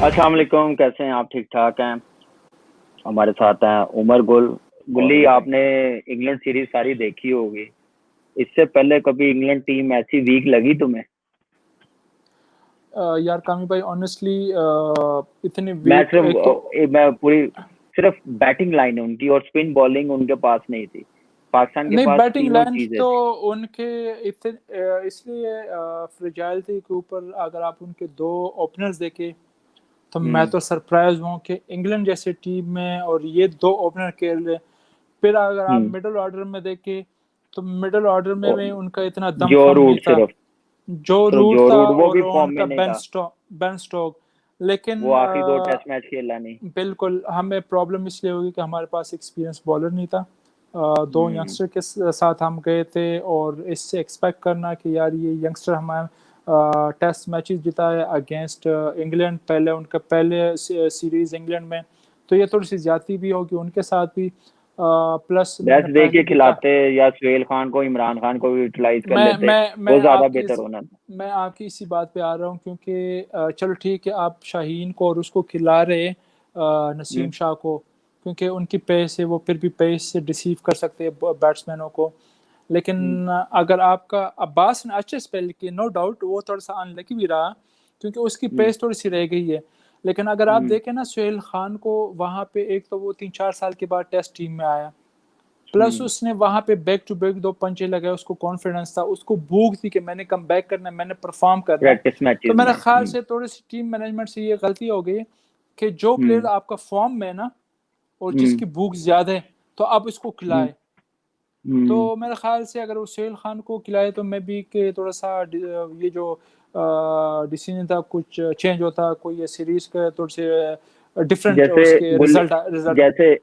अस्सलाम वालेकुम, कैसे हैं आप? ठीक ठाक हैं? हमारे साथ हैं उमर गुल। गुल्ली, आपने इंग्लैंड सीरीज सारी देखी होगी। इससे पहले कभी इंग्लैंड टीम ऐसी वीक लगी तुम्हें? यार कामी भाई ऑनेस्टली इतनी मैं वीक एक तो सिर्फ मैं पूरी सिर्फ बैटिंग लाइन है उनकी और स्पिन बॉलिंग उनके पास नहीं थी। पाकिस्तान के नहीं, पास बैटिंग तीनों लाइन चीजें तो थी। उनके इतने इसलिए फ्रेजाइल थी के ऊपर अगर आप उनके दो ओपनर्स देखे तो मैं हम्म। तो सरप्राइज हूँ कि इंग्लैंड जैसे टीम में और ये दो ओपनर खेल रहे। फिर अगर आप हम्म। मिडिल ऑर्डर में देखे तो मिडिल ऑर्डर में और भी उनका इतना जो दमखम नहीं रूट था। सिर्फ जो सिर्फ रूट जो था रूट वो और भी फॉर्म में उनका नहीं था। Ben Stokes. वो लेकिन आखिरी दो टेस्ट मैच खेला नहीं। बिल्कुल हमें प्रॉब्लम इसलिए होगी कि हमारे पास एक्सपीरियंस बॉलर नहीं था। दो हम्म। यंगस्टर के साथ हम गए थे और इससे एक्सपेक्ट करना कि यार ये यंगस्टर हमारे टेस्ट मैचेस जिताए अगेंस्ट इंग्लैंड, पहले उनका पहले सीरीज इंग्लैंड में, तो ये थोड़ी सी ज्यादती भी होगी उनके साथ भी। प्लस मैंने बेस्ट दे पहले के भी कहा, खिलाते या सुहेल खान को, इमरान खान को भी यूटिलाइज कर मैं लेते। मैं वो मैं ज्यादा आपकी बेहतर इस होना था। मैं आपकी इसी बात पे आ रहा हूँ क्योंकि चलो ठीक है आप शाहीन को और उसको खिला रहे नसीम हम्म। शाह को, क्योंकि उनकी पेस है, वो फिर भी पेस से डिसीव कर सकते हैं बैट्समैनों को। हम्म। लेकिन अगर आपका अब्बास ने अच्छे स्पेल किए, नो डाउट वो थोड़ा सा अनलकी भी रहा क्योंकि उसकी हम्म। पेस थोड़ी सी रह गई है। लेकिन अगर आप हम्म। देखें ना सुहेल खान को वहाँ पे, एक तो वो 3-4 साल के बाद टेस्ट टीम में आया, प्लस हम्म। उसने वहां पे बैक टू बैक दो पंचे लगाए, उसको कॉन्फिडेंस था, उसको भूख थी कि मैंने कम बैक करना है, मैंने परफॉर्म करना है। प्रैक्टिस तो मैचेस मेरे में। ख्याल से थोड़ी सी टीम मैनेजमेंट से ये गलती हो गई कि जो प्लेयर हम्म। आपका फॉर्म में है ना और हम्म। जिसकी भूख ज्यादा है तो आप इसको हम्म। खिलाए। तो हम्म। मेरे ख्याल से अगर वो सुहेल खान को खिलाए तो मैं भी कि थोड़ा सा ये जो डिसीजन था कुछ चेंज होता, कोई ये सीरीज का थोड़े से डिफरेंट जैसे उसके गुल्ली, रिजल्ट। जैसे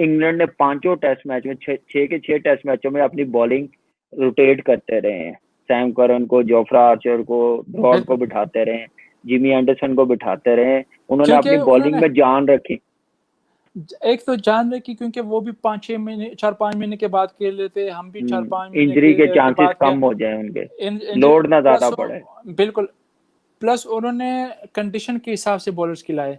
इंग्लैंड ने पांचों टेस्ट मैच में छह के छह टेस्ट मैचों में अपनी बॉलिंग रोटेट करते रहे हैं। सैम करन को, जोफ्रा आर्चर को, ब्रॉड को बिल्कुल, बिठाते रहे, जिमी एंडरसन को बिठाते रहे। उन्होंने क्योंकि अपनी बॉलिंग उन्होंने में जान रखी। एक तो जान रहे कि क्योंकि वो भी 5-6 महीने 4-5 महीने के बाद खेल लेते, हम भी 4-5 महीने इंजरी के के चांसेस बाद के कम हो जाए उनके, इंजरी लोड ना ज्यादा प्लस, पड़े। बिल्कुल, प्लस उन्होंने कंडीशन के हिसाब से बॉलर्स खिलाए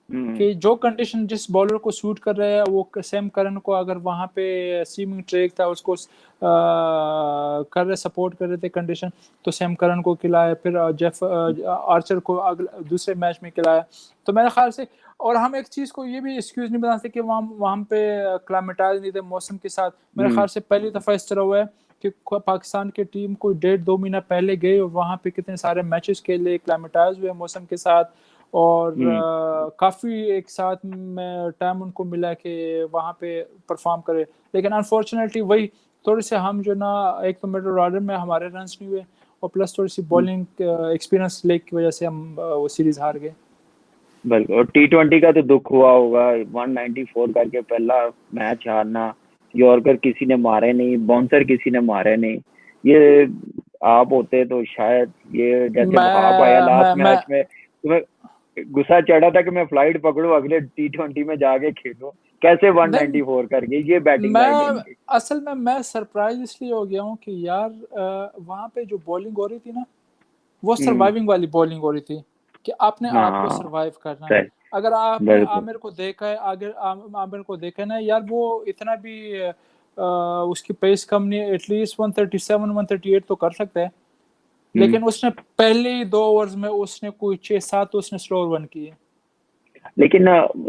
हम्म। कि जो कंडीशन जिस बॉलर को सूट कर रहा है, वो सैम करन को अगर वहां पे सीमिंग ट्रेक था उसको कर रहे सपोर्ट कर रहे थे कंडीशन, तो सैम करन को खिलाया, फिर जेफ आर्चर को अगले दूसरे मैच में खिलाया। तो मेरे ख्याल से, और हम एक चीज को ये भी एक्सक्यूज नहीं बना सकते कि वहाँ वहाँ पे क्लाइमेटाइज नहीं थे मौसम के साथ। मेरे हम्म। ख्याल से पहली दफा इस तरह हुआ है कि पाकिस्तान की टीम कोई 1.5-2 महीना पहले गई और वहाँ पे कितने सारे मैचेस खेले, क्लाइमेटाइज हुए मौसम के साथ, और हम्म। काफ़ी एक साथ में टाइम उनको मिला कि वहाँ पे परफॉर्म करे। लेकिन अनफॉर्चुनेटली वही थोड़े से हम जो ना, एक तो मिडल ऑर्डर में हमारे रन्स नहीं हुए और प्लस थोड़ी सी बॉलिंग एक्सपीरियंस लेक की वजह से हम वो सीरीज हार गए। बिल्कुल। और T20 का तो दुख हुआ होगा, 194 करके पहला मैच हारना। यॉर्कर किसी ने मारे नहीं, बाउंसर किसी ने मारे नहीं। ये आप होते तो शायद ये जैसे भाप आया मैं लास्ट मैं मैच में, तुम्हें गुस्सा चढ़ा था कि मैं फ्लाइट पकड़ूं अगले T20 में जाके खेलूं। कैसे नहीं 194 करके, ये बैटिंग लाइन है मैं इनकी। असल में मैं सरप्राइज इसलिए हो गया हूँ कि यार वहाँ पे जो बॉलिंग हो रही थी ना, वो हम्म। सर्वाइविंग वाली बॉलिंग हो रही थी कि अपने आप को हाँ। सर्वाइव करना है। सही। अगर आपने बिल्कुल। आमिर को देखा है, अगर आमिर को देखा है ना यार, वो इतना भी उसकी पेस कम नहीं है, एटलीस्ट 137 138 तो कर सकता है। हम्म। लेकिन उसने पहले ही 2 ओवर्स में उसने कोई 6-7 उसने स्लो रन किए। लेकिन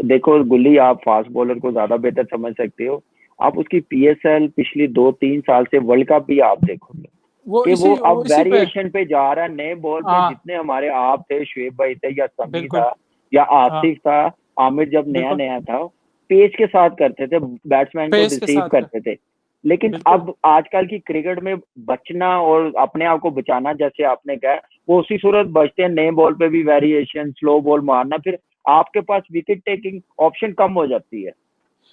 देखो गुल्ली, आप फास्ट बॉलर को ज्यादा बेहतर समझ सकते हो। आप उसकी PSL पिछली 2-3 साल से वर्ल्ड कप भी आप देखोगे कि वो वो अब इसी पे, वेरिएशन पे जा रहा है। नए बॉल पे हाँ जितने हमारे आप थे, शुएब भाई थे या समी बिल्कुल, था या हाँ आसिफ था, आमिर जब नया बिल्कुल, नया था, पेस के साथ करते थे, बैट्समैन को पेस के डिसीव साथ का, करते थे। लेकिन बिल्कुल। अब आजकल की क्रिकेट में बचना और अपने आप को बचाना, जैसे आपने कहा, वो उसी सूरत बचते हैं। नए बॉल पे भी वेरिएशन, स्लो बॉल मारना, फिर आपके पास विकेट टेकिंग ऑप्शन कम हो जाती है,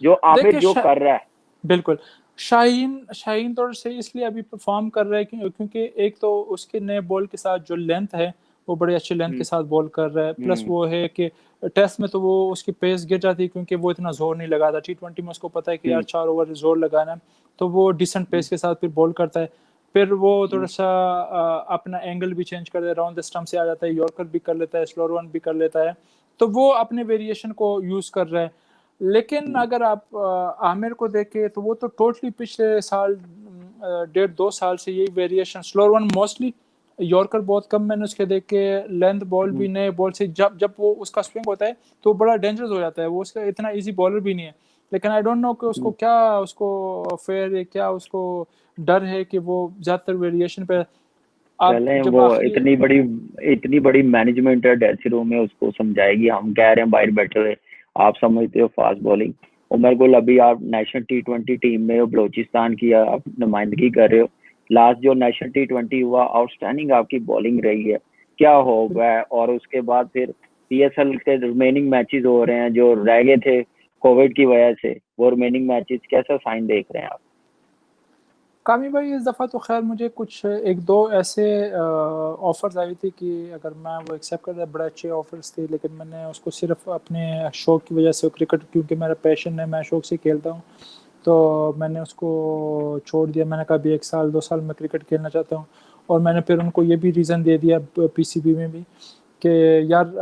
जो आमिर देखिए जो कर रहा है। बिल्कुल, शाहीन शाहीन थोड़ा सही इसलिए अभी परफॉर्म कर रहा है क्योंकि एक तो उसके नए बॉल के साथ जो लेंथ है, वो बड़े अच्छे लेंथ के हम्म। साथ बॉल कर रहा है। प्लस हम्म। वो है कि टेस्ट में तो वो उसकी पेस गिर जाती है क्योंकि वो इतना जोर नहीं लगाता। T20 में उसको पता है कि यार हम्म। 4 ओवर जोर लगाना है, तो वो डिसेंट पेस के साथ फिर बॉल करता है। फिर वो थोड़ा सा अपना एंगल भी चेंज कर दे, राउंड द स्टंप से आ जाता है, यॉर्कर भी कर लेता है, स्लोअर वन भी कर लेता है, तो वो अपने वेरिएशन को यूज कर रहा है। लेकिन अगर आप आमिर को देखें तो वो तो टोटली पिछले साल 1.5-2 साल से यही variation, slower one mostly, yorker बहुत कम मैंने उसके देखे, लेंथ बॉल भी नए बॉल से जब जब वो उसका स्विंग होता है तो बड़ा डेंजरस हो जाता है, वो उसका इतना इजी बॉलर भी नहीं है। लेकिन आई डोंट नो कि उसको क्या, उसको फेयर है क्या, उसको डर है कि वो ज्यादातर वेरिएशन पे आप चलें, जब वो आखिरी। इतनी बड़ी मैनेजमेंट है ड्रेसिंग रूम में, उसको समझाएगी। हम कह रहे हैं बाहर बैठे हुए, आप समझते हो फास्ट बॉलिंग। उमर गुल, अभी आप नेशनल T20 टीम में हो, बलोचिस्तान की आप नमाइंदगी कर रहे हो। लास्ट जो नेशनल T20 हुआ, आउटस्टैंडिंग आपकी बॉलिंग रही है, क्या हो गया? और उसके बाद फिर PSL के रिमेनिंग मैचेस हो रहे हैं जो रह गए थे कोविड की वजह से, वो रिमेनिंग मैचेस कैसा साइन देख रहे हैं आप? कामी भाई इस दफ़ा तो खैर मुझे कुछ एक दो ऐसे ऑफर्स आई थी कि अगर मैं वो एक्सेप्ट कर, बड़े अच्छे ऑफर्स थे, लेकिन मैंने उसको सिर्फ अपने शौक की वजह से, क्रिकेट क्योंकि मेरा पैशन है, मैं शौक से खेलता हूँ, तो मैंने उसको छोड़ दिया। मैंने कहा भी 1 साल 2 साल मैं क्रिकेट खेलना चाहता हूँ। और मैंने फिर उनको ये भी रीज़न दे दिया PCB में भी कि यार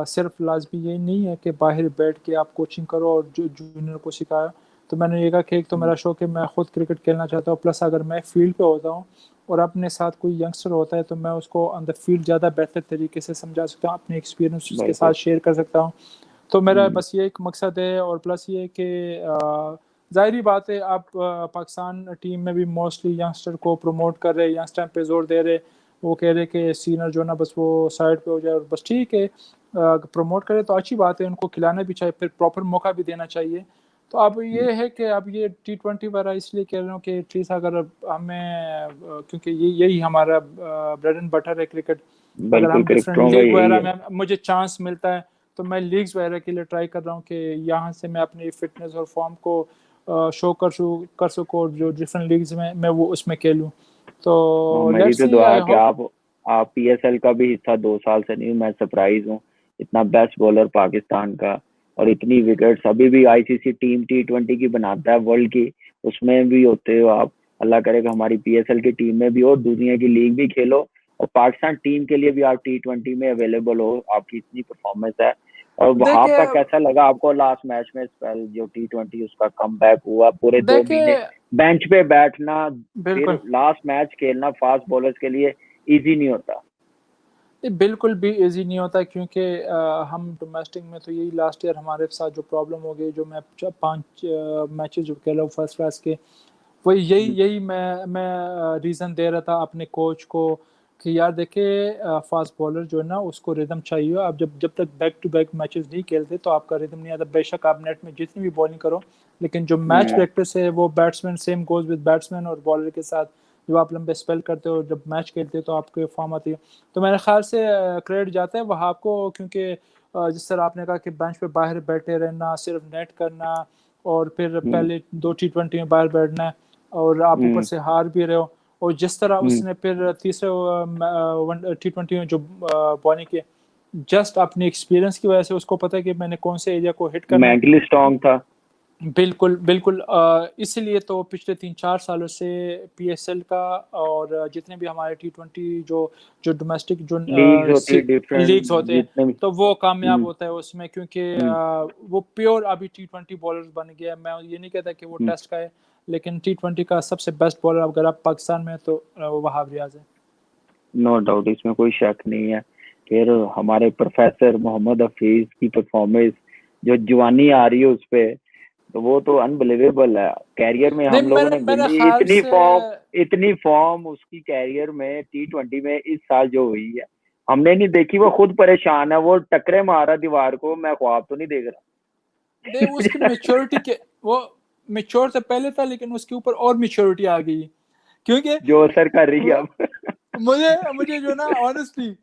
सिर्फ लाजमी ये नहीं है कि बाहर बैठ के आप कोचिंग करो और जो जूनियर को सिखाया। तो मैंने ये कहा कि एक तो मेरा शौक है, मैं खुद क्रिकेट खेलना चाहता हूँ, प्लस अगर मैं फील्ड पे होता हूँ और अपने साथ कोई यंगस्टर होता है तो मैं उसको ऑन द फील्ड ज़्यादा बेहतर तरीके से समझा सकता हूँ, अपने एक्सपीरियंस उसके साथ बिल्कुल। शेयर कर सकता हूँ। तो मेरा हम्म, बस ये एक मकसद है। और प्लस ये कि ज़ाहिरी बात है, आप पाकिस्तान टीम में भी मोस्टली यंगस्टर को प्रमोट कर रहे, यंगस्टर पे जोर दे रहे, वो कह रहे कि सीनियर जो ना बस वो साइड पे हो जाए, और बस ठीक है प्रमोट करे तो अच्छी बात है, उनको खिलाना भी चाहिए, फिर प्रॉपर मौका भी देना चाहिए। तो अब ये है कि अब ये T20 वाला इसलिए कह रहा हूँ कि एटलीस्ट अगर हमें क्योंकि ये यही हमारा ब्रेड एंड बटर है क्रिकेट, अगर बिल्कुल, हम डिफरेंट क्रिकेटरों का लीग यही वगैरह है। में मुझे चांस मिलता है तो मैं लीग्स वगैरह के लिए ट्राई कर रहा हूँ कि यहाँ से मैं अपनी फिटनेस और फॉर्म को शो कर सकूँ, और जो डिफरेंट लीग्स में मैं वो उसमें खेलूँ। तो मेरी लेट्स तो सी, दुआ आई है कि होप। आप PSL का भी हिस्सा 2 साल से नहीं हूँ, मैं सरप्राइज हूँ। इतना बेस्ट बॉलर पाकिस्तान का, और इतनी विकेट्स अभी भी ICC टीम T20 की बनाता है वर्ल्ड की, उसमें भी होते हो आप। अल्लाह करे कि हमारी PSL की टीम में भी हो, दुनिया की लीग भी खेलो, और पाकिस्तान टीम के लिए भी आप T20 में अवेलेबल हो। आपकी इतनी परफॉर्मेंस है। और वहां देखिए का कैसा लगा आपको लास्ट मैच में, स्पेल जो T20 उसका कमबैक हुआ, पूरे 2 महीने देखिए बेंच पे बैठना, फिर बिल्कुल। लास्ट मैच खेलना फास्ट बॉलर्स के लिए इजी नहीं होता। ये बिल्कुल भी इजी नहीं होता, क्योंकि हम डोमेस्टिक में तो यही लास्ट ईयर हमारे साथ जो प्रॉब्लम हो गई, जो मैं 5 मैचेस जो खेला हूँ फर्स्ट क्लास के, वही यही हम्म, यही मैं रीज़न दे रहा था अपने कोच को कि यार देखिए फास्ट बॉलर जो है ना उसको रिदम चाहिए। आप जब जब तक बैक टू बैक मैचेस नहीं खेलते तो आपका रिदम नहीं आता, बेशक आप नेट में जितनी भी बॉलिंग करो, लेकिन जो मैच हम्म, प्रैक्टिस है वो batsman, same goes with batsman और बॉलर के साथ, जो आप लंबे स्पेल करते हो जब मैच खेलते हो तो आपके फॉर्म आती है। तो मेरे ख्याल से क्रेडिट जाता है वहाँ आपको, क्योंकि जिस तरह आपने कहा कि बेंच पे बाहर बैठे रहना, सिर्फ नेट करना, और फिर हम्म, पहले 2 T20 में बाहर बैठना है, और आप ऊपर हम्म, से हार भी रहे हो, और जिस तरह हम्म। उसने फिर तीसरे T20 में जो बॉलिंग की, जस्ट अपनी एक्सपीरियंस की वजह से उसको पता है कि मैंने कौन से एरिया को हिट करना है। मेंटली स्ट्रांग था। बिल्कुल बिल्कुल, इसलिए तो पिछले 3-4 सालों से PSL का और जितने भी हमारे T20 जो जो डोमेस्टिक जो लीग्स होती है डिफरेंट, लीग्स होते हैं, जितने भी। तो वो कामयाब हम्म, होता है उसमें, क्योंकि हम्म, वो प्योर अभी T20 बॉलर्स बन गया है। मैं ये नहीं कहता कि वो हम्म। टेस्ट का है, लेकिन T20 का सबसे बेस्ट बॉलर अगर आप पाकिस्तान में है तो वो वहाब रियाज है। नो डाउट, इसमें कोई शक नहीं है। फिर हमारे प्रोफेसर मोहम्मद हफीज की परफॉर्मेंस, जो जवानी आ रही है उस पे, तो वो तो अनबिलीवेबल है। कैरियर में नहीं, हम लोगों मेरे ने मेरे गिनी ख्याल से इतनी फॉर्म उसकी कैरियर में T20 में इस साल जो हुई है, हमने नहीं देखी। वो खुद परेशान है, वो टकरे मारा दीवार को, मैं ख्वाब तो नहीं देख नहीं, उसकी रहा। मेच्योरिटी के वो मेच्योर से पहले था, लेकिन उसके ऊपर और मेच्योरिटी आ गई, क्योंकि जो असर कर रही है वो अब। मुझे मुझे जो ना ऑनेस्टली,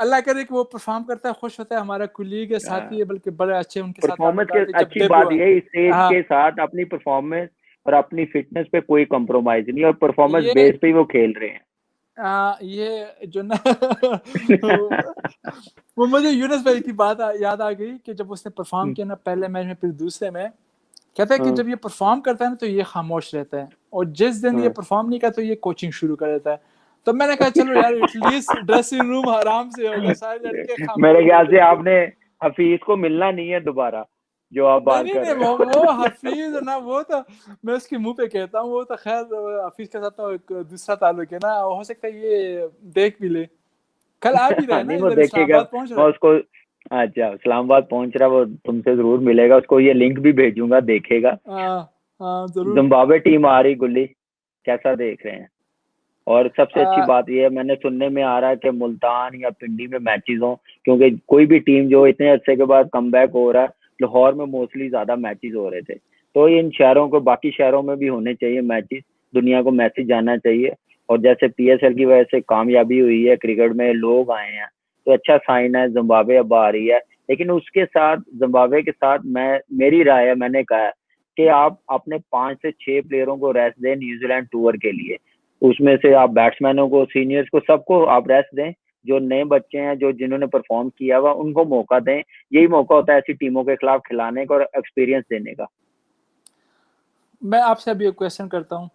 अल्लाह करे कि वो परफॉर्म करता है, खुश होता है, हमारा कुलीग है, साथी है, बल्कि बड़े अच्छे उनके साथ परफॉर्मेंस के ताल्लुकात है जब अच्छी डेब्यू बात हुआ। ये है, इस एज हाँ, के साथ अपनी परफॉर्मेंस और अपनी फिटनेस पे कोई कॉम्प्रोमाइज नहीं, और परफॉर्मेंस ये बेस पे ही वो खेल रहे हैं। ये जो ना वो मुझे यूनुस भाई की बात याद आ गई कि जब उसने परफॉर्म किया ना पहले मैच में फिर दूसरे में, कहता है कि हाँ। जब ये परफॉर्म करता है ना तो ये खामोश रहता है, और जिस दिन ये हाँ। परफॉर्म नहीं करता तो ये कोचिंग शुरू कर देता है। तो मैंने कहा चलो यार एटलीस्ट ड्रेसिंग रूम आराम से होगा, सारे लड़के मेरे खामोश ख्याल बैठे से होंगे। आपने हफीज को मिलना नहीं है दोबारा, जो आप नहीं बात नहीं कर नहीं, रहे वो हो। हफीज ना, वो तो मैं उसके मुंह पे कहता हूँ, वो तो खैर हफीज के साथ तो एक दूसरा ताल्लुक है ना, हो सकता है ये देख भी ले, कल आ भी रहा है ना नहीं वो इधर देखेगा, इस्लामाबाद पहुंच रहा मैं है। उसको, अच्छा इस्लामाबाद पहुंच रहा है वो, तुमसे जरूर मिलेगा, उसको ये लिंक भी भेजूंगा, देखेगा। हाँ हाँ जरूर। जिम्बाब्वे टीम आ रही गुल्ली, कैसा देख रहे हैं? और सबसे अच्छी आ, बात यह है, मैंने सुनने में आ रहा है कि मुल्तान या पिंडी में मैचेस हों, क्योंकि कोई भी टीम जो इतने अरसे के बाद कमबैक हो रहा है, लाहौर में मोस्टली ज्यादा मैचेस हो रहे थे, तो इन शहरों को, बाकी शहरों में भी होने चाहिए मैचेस, दुनिया को मैसेज जाना चाहिए। और जैसे पीएसएल की वजह से कामयाबी हुई है क्रिकेट में, लोग आए हैं, तो अच्छा साइन है, जिम्बाब्वे अब आ रही है। लेकिन उसके साथ, जिम्बाब्वे के साथ, मैं, मेरी राय है, मैंने कहा है कि आप अपने 5 से 6 प्लेयरों को रेस्ट दें न्यूजीलैंड टूर के लिए। उसमें से आप बैट्समैनों को, सीनियर्स को, सबको आप रेस्ट दें। जो नए बच्चे हैं, जो जिन्होंने परफॉर्म किया हुआ, उनको मौका दें। यही मौका होता है ऐसी टीमों के खिलाफ खिलाने का और एक्सपीरियंस देने का। मैं आपसे अभी एक क्वेश्चन करता हूँ,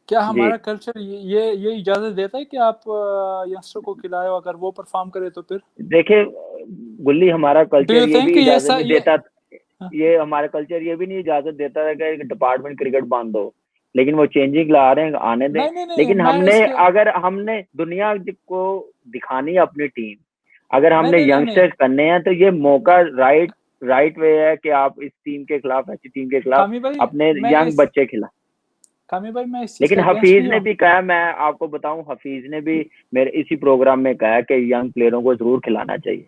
क्या जी हमारा कल्चर ये इजाजत देता है कि आप यंगस्टर को खिलाए, अगर वो परफॉर्म करे तो फिर? देखिए गुल्ली, हमारा डू कल्चर यू ये थिंक भी ये इजाजत नहीं ये देता, हाँ, ये हमारा कल्चर ये भी नहीं इजाजत देता है कि डिपार्टमेंट क्रिकेट बंद हो। लेकिन वो चेंजिंग ला रहे हैं, आने दें। नहीं नहीं नहीं, लेकिन मैं हमने, इसके अगर हमने दुनिया को दिखानी है अपनी टीम, अगर नहीं हमने नहीं नहीं नहीं यंगस्टर्स करने हैं, तो ये मौका राइट राइट वे है कि आप इस टीम के खिलाफ, ऐसी टीम के खिलाफ कामी भाई, अपने मैं यंग इस बच्चे खिला। कामी भाई मैं इस चीज लेकिन के अगेंस्ट हफीज नहीं ने हूँ। भी कहा, मैं आपको बताऊं, हफीज ने भी मेरे इसी प्रोग्राम में कहा कि यंग प्लेयरों को जरूर खिलाना चाहिए।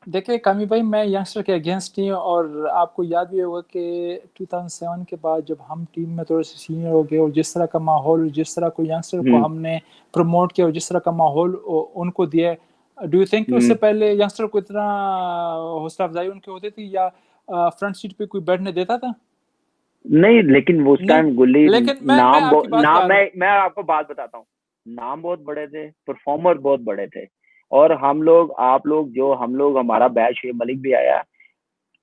देखिए कामी भाई, मैं यंगस्टर के अगेंस्ट नहीं हूँ, और आपको याद भी होगा कि 2007 के बाद जब हम टीम में थोड़े से सीनियर हो गए, और जिस तरह का माहौल, जिस तरह को यंगस्टर को हम्म। हमने प्रमोट किया, और जिस तरह का माहौल उनको दिया, डू यू थिंक कि उससे हम्म। पहले यंगस्टर को इतना हौसला अफजाई उनकी होती थी, या फ्रंट सीट पे कोई बैठने देता था? नहीं, लेकिन उस नहीं, टाइम गुल्ली, लेकिन मैं आपकी बात पे आ नाम, रहा हूँ। मैं आपको बात बताता हूँ, नाम बहुत बड़े थे, परफॉर्मर बहुत बड़े थे। और हम लोग, आप लोग, जो हम लोग, हमारा बैच है, मलिक भी आया,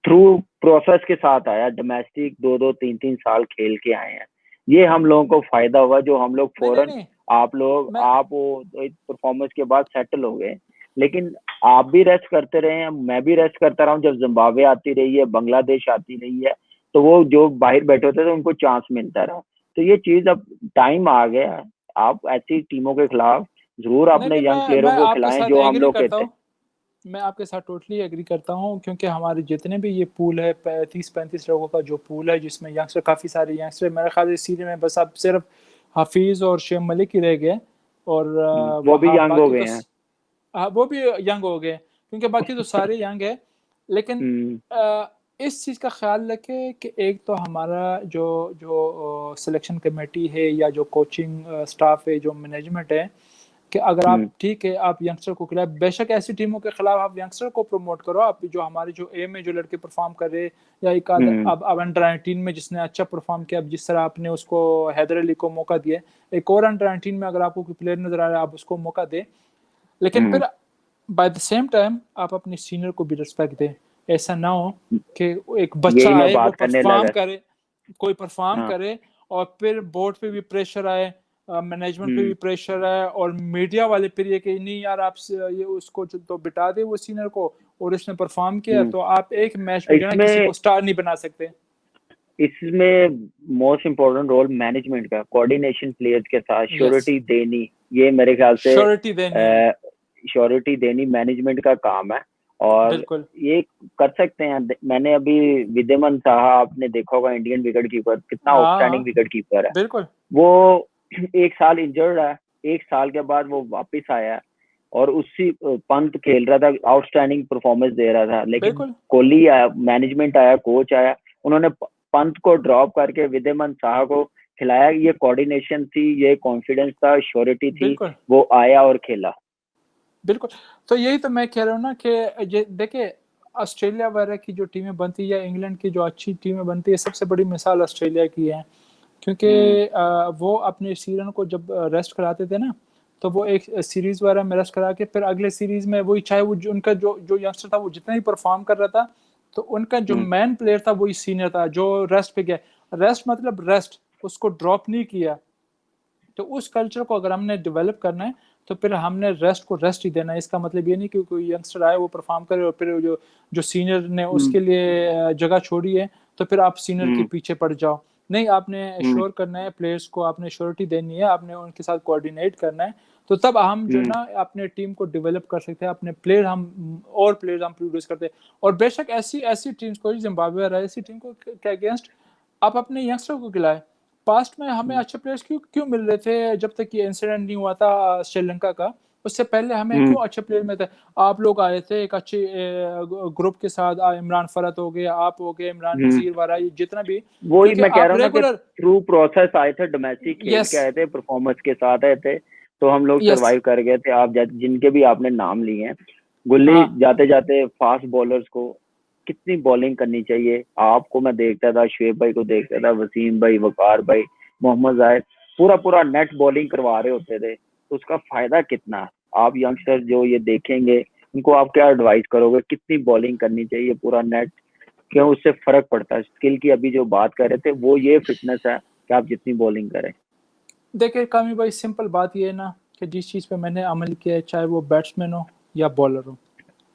थ्रू प्रोसेस के साथ आया, डोमेस्टिक 2-2 3-3 साल खेल के आए हैं। ये हम लोगों को फायदा हुआ, जो हम लोग नहीं नहीं फौरन, नहीं, आप लोग, मैं आप वो परफॉर्मेंस के बाद सेटल हो गए। लेकिन आप भी रेस्ट करते रहे हैं, मैं भी रेस्ट करता रहा हूँ। जब जिम्बाब्वे आती रही है, बांग्लादेश आती रही है, तो वो जो बाहर बैठे होते थे उनको चांस मिलता रहा। तो ये चीज, अब टाइम आ गया है, आप ऐसी टीमों के खिलाफ जरूर नहीं अपने नहीं, यंग मैं प्लेयरों को आपके खिलाएं, साथ जो हम एग्री लोग करता कहते हूँ, मैं आपके साथ टोटली एग्री करता हूँ, क्योंकि हमारे जितने भी ये पूल है 30-35 लोगों का जो पूल है, जिसमें यंगस्टर काफ़ी सारे यंगस्टर, मेरे ख्याल से इस सीरीज में बस अब सिर्फ हफीज़ और शेम मलिक ही रह गए, और हैं, वो भी वहाँ यंग हो बाकी गए तो हैं। वो भी यंग हो गए, क्योंकि बाकी तो सारे यंग है। लेकिन हम्म। इस चीज़ का ख्याल रखें कि एक तो हमारा जो जो सिलेक्शन कमेटी है, या जो कोचिंग स्टाफ है, जो मैनेजमेंट है, कि अगर आप, हम्म। ठीक है आप यंगस्टर को खिलाए, बेशक ऐसी टीमों के खिलाफ आप यंगस्टर को प्रमोट करो, आप जो हमारे जो एम है, जो लड़के परफॉर्म कर रहे हैं, या एक आध हम्म। अब अंडर 19 में जिसने अच्छा परफॉर्म किया, अब जिस तरह आपने उसको हैदर अली को मौका दिया, एक और अंडर 19 में अगर आपको कोई प्लेयर नजर आ रहा है, आप उसको मौका दें। लेकिन हम्म। फिर बाय द सेम टाइम आप अपने सीनियर को भी रिस्पेक्ट दें। ऐसा ना हो कि एक यही बच्चा मैं आए, वो बात करने परफॉर्म लगा। करे, कोई परफॉर्म हाँ। करे, और फिर बोर्ड पे भी प्रेशर आए, मैनेजमेंट पे भी हम्म। प्रेशर आए, और मीडिया वाले फिर ये कि नहीं यार आप ये उसको तो बिठा दे वो सीनियर को, और इसने परफॉर्म किया, हम्म। तो आप एक मैच में जो है ना किसी इसमें को स्टार नहीं बना सकते। इसमें मोस्ट इम्पोर्टेंट रोल मैनेजमेंट का, कोऑर्डिनेशन प्लेयर्स के साथ, यस, श्योरिटी देनी, ये मेरे ख्याल से श्योरिटी देनी है, श्योरिटी देनी मैनेजमेंट का काम है। और बिल्कुल ये कर सकते हैं। मैंने अभी विद्यमन साहा, आपने देखा होगा, इंडियन विकेट कीपर, कितना आउटस्टैंडिंग हाँ विकेट कीपर है बिल्कुल वो। 1 साल इंजर्ड है, 1 साल के बाद वो वापस आया है, और उसी पंत खेल रहा था, आउटस्टैंडिंग परफॉर्मेंस दे रहा था। लेकिन बिल्कुल कोहली आया, मैनेजमेंट आया, कोच आया, उन्होंने पंत को ड्रॉप करके विद्यमन साहा को खिलाया। ये कोऑर्डिनेशन थी, ये कॉन्फिडेंस था, श्योरिटी थी, बिल्कुल वो आया और खेला। बिल्कुल। तो यही तो मैं कह रहा हूँ ना कि ये देखिए, ऑस्ट्रेलिया वगैरह की जो टीमें बनती है, या इंग्लैंड की जो अच्छी टीमें बनती है, सबसे बड़ी मिसाल ऑस्ट्रेलिया की है, क्योंकि हम्म। वो अपने सीजन को जब रेस्ट कराते थे ना, तो वो एक सीरीज वगैरह में रेस्ट करा के फिर अगले सीरीज में वही, चाहे वो जो उनका जो जो यंगस्टर था वो जितना ही परफॉर्म कर रहा था, तो उनका जो मेन प्लेयर था वही सीनियर था जो रेस्ट पे गया। रेस्ट मतलब रेस्ट, उसको ड्रॉप नहीं किया। तो उस कल्चर को अगर हमने डेवलप करना है तो फिर हमने रेस्ट को रेस्ट ही देना है। इसका मतलब ये नहीं कि कोई यंगस्टर आए वो परफॉर्म करे और फिर जो सीनियर ने उसके लिए जगह छोड़ी है तो फिर आप सीनियर के पीछे पड़ जाओ। नहीं, आपने एश्योर करना है प्लेयर्स को, आपने श्योरिटी देनी है, आपने उनके साथ कोऑर्डिनेट करना है। तो तब हम जो ना अपने टीम को डेवलप कर सकते हैं, अपने प्लेयर हम और प्लेयर्स हम प्रोड्यूस करते हैं। और बेशक ऐसी टीम्स को, जिम्बाब्वे और ऐसी टीम को के अगेंस्ट आप अपने यंगस्टर को खिलाए। पास्ट में हमें अच्छे प्लेयर्स क्यों मिल रहे थे जब तक ये इंसिडेंट नहीं हुआ था श्रीलंका का, उससे पहले हमें क्यों अच्छे प्लेयर मिलते? आप लोग आए थे एक अच्छे ग्रुप के साथ, इमरान फरत हो गए, आप हो गए, इमरान नजीर वाला, जितना भी, वही मैं कह रहा हूँ कि थ्रू प्रोसेस आए थे, डोमेस्टिक खेल के आए थे, परफॉर्मेंस के साथ आए थे, तो हम लोग सरवाइव कर गए थे। आप जिनके भी आपने नाम लिए हैं, गुल्ली, जाते जाते फास्ट बॉलर्स को कितनी बॉलिंग करनी चाहिए आपको मैं देखता था, शुएब भाई को देखता था, वसीम भाई, वकार भाई, मोहम्मद जाहिद, पूरा नेट बॉलिंग करवा रहे होते थे। तो उसका फायदा कितना? आप यंगस्टर जो ये देखेंगे उनको आप क्या एडवाइस करोगे, कितनी बॉलिंग करनी चाहिए पूरा नेट? क्यों उससे फर्क पड़ता है? स्किल की अभी जो बात कर रहे थे वो ये फिटनेस है कि आप जितनी बॉलिंग करें। देखिए कामी भाई, सिंपल बात ये है ना कि जिस चीज पे मैंने अमल किया है, चाहे वो बैट्समैन हो या बॉलर हो,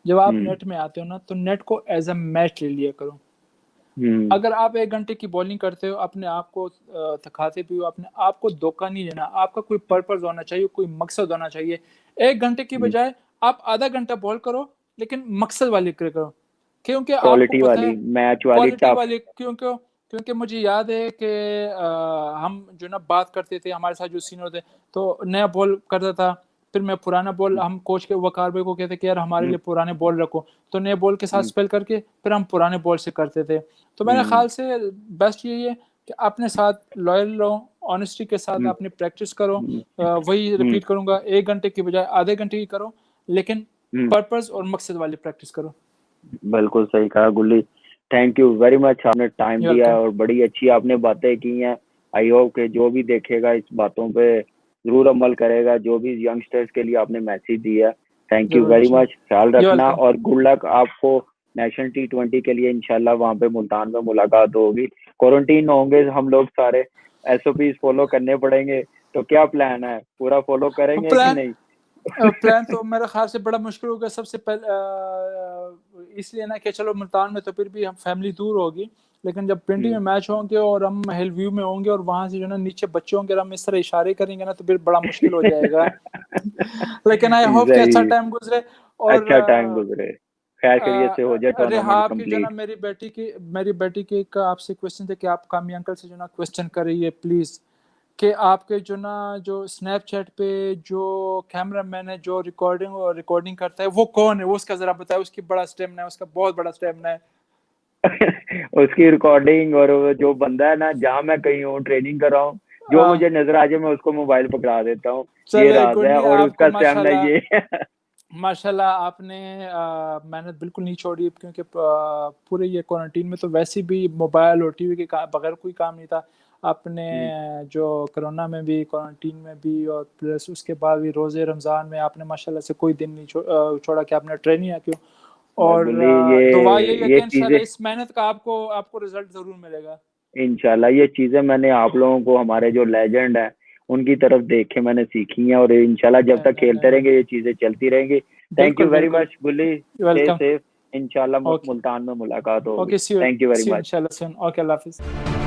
जब आप नेट में आते हो ना तो नेट को एज अ मैच ले लिया करो। अगर आप 1 घंटे की बॉलिंग करते हो, अपने आप को थकाते भी हो, अपने आप को धोखा नहीं देना। आपका कोई पर्पस होना चाहिए, कोई मकसद होना चाहिए। 1 घंटे की बजाय आप आधा घंटा बॉल करो, लेकिन मकसद वाली करो, क्योंकि आपको पता है क्वालिटी वाली। क्योंकि मुझे याद है कि हम जो ना बात करते थे, हमारे साथ जो सीनियर थे, तो नया बॉल करता था, फिर मैं पुराना बॉल, हम कोच के वकार भाई को कहते कि यार हमारे लिए पुराने बॉल रखो, तो नए बॉल के साथ स्पेल करके फिर हम पुराने बॉल से करते थे। तो मेरे ख्याल से बेस्ट यही है कि अपने साथ लॉयल रहो, ऑनेस्टी के साथ अपनी प्रैक्टिस करो। वही रिपीट करूंगा, 1 घंटे की बजाय आधे घंटे की करो, लेकिन पर्पस और मकसद वाली प्रैक्टिस करो। बिल्कुल सही कहा गुल्ली, थैंक यू वेरी मच, आपने टाइम दिया और बड़ी अच्छी आपने बातें की हैं। आई होप कि जो भी देखेगा इस बातों पे जरूर अमल करेगा, जो भी यंगस्टर्स के लिए आपने मैसेज दिया। थैंक यू वेरी मच, ख्याल रखना और गुड लक आपको नेशनल T20 के लिए। इंशाल्लाह वहाँ पे मुल्तान में मुलाकात होगी। क्वारंटीन होंगे हम लोग सारे, SOPs फॉलो करने पड़ेंगे, तो क्या प्लान है, पूरा फॉलो करेंगे कि नहीं? प्लान तो मेरे ख्याल से बड़ा मुश्किल होगा सबसे पहले, इसलिए ना कि चलो मुल्तान में तो फिर भी हम फैमिली दूर होगी, लेकिन जब पिंडी में मैच होंगे और हम हिल व्यू में होंगे और वहां से जो ना नीचे बच्चे होंगे और हम इस तरह इशारे करेंगे ना, तो फिर बड़ा मुश्किल हो जाएगा। लेकिन आई होप कि अच्छा टाइम गुजरे और अच्छा टाइम गुजरे, खैर खैरियत से हो जाए टूर्नामेंट कंप्लीट। जो ना मेरी बेटी की एक आपसे क्वेश्चन थे कि आप कामी अंकल से जो ना क्वेश्चन करिए प्लीज, कि आपके जो ना जो स्नैपचैट पे जो कैमरामैन है जो रिकॉर्डिंग करता है वो कौन है, वो उसका जरा बताए। उसकी बड़ा स्टेमिना है, उसका बहुत बड़ा स्टेमिना है। उसकी रिकॉर्डिंग और जो बंदा है ना, जहाँ मैं कहीं हूँ ट्रेनिंग कर रहा हूँ, जो मुझे नजर आ जाए मैं उसको मोबाइल पकड़ा देता हूँ। ये राज है और उसका स्टेमिना ये माशाल्लाह आपने मेहनत बिल्कुल नहीं छोड़ी, क्योंकि पूरे ये क्वारंटीन में तो वैसे भी मोबाइल और टीवी के बगैर कोई काम नहीं था। आपने जो कोरोना में भी, क्वारंटीन में भी और प्लस उसके बाद भी रोज़े रमज़ान में आपने माशाल्लाह से कोई दिन नहीं छोड़ा कि आपने ट्रेनिंग क्यों। और दुआ यही है कि इंशाल्लाह इस मेहनत का आपको रिजल्ट जरूर मिलेगा इंशाल्लाह। ये चीजें मैंने आप लोगों को, हमारे जो लेजेंड है उनकी तरफ देख के मैंने सीखी हैं और इंशाल्लाह जब तक खेलते रहेंगे ये चीजें चलती रहेंगी। थैंक यू वेरी मच गुल्ली, स्टे सेफ, इंशाल्लाह मुल्तान में मुलाकात होगी। Thank you very much. इंशाल्लाह। ओके, अल्लाह हाफिज़।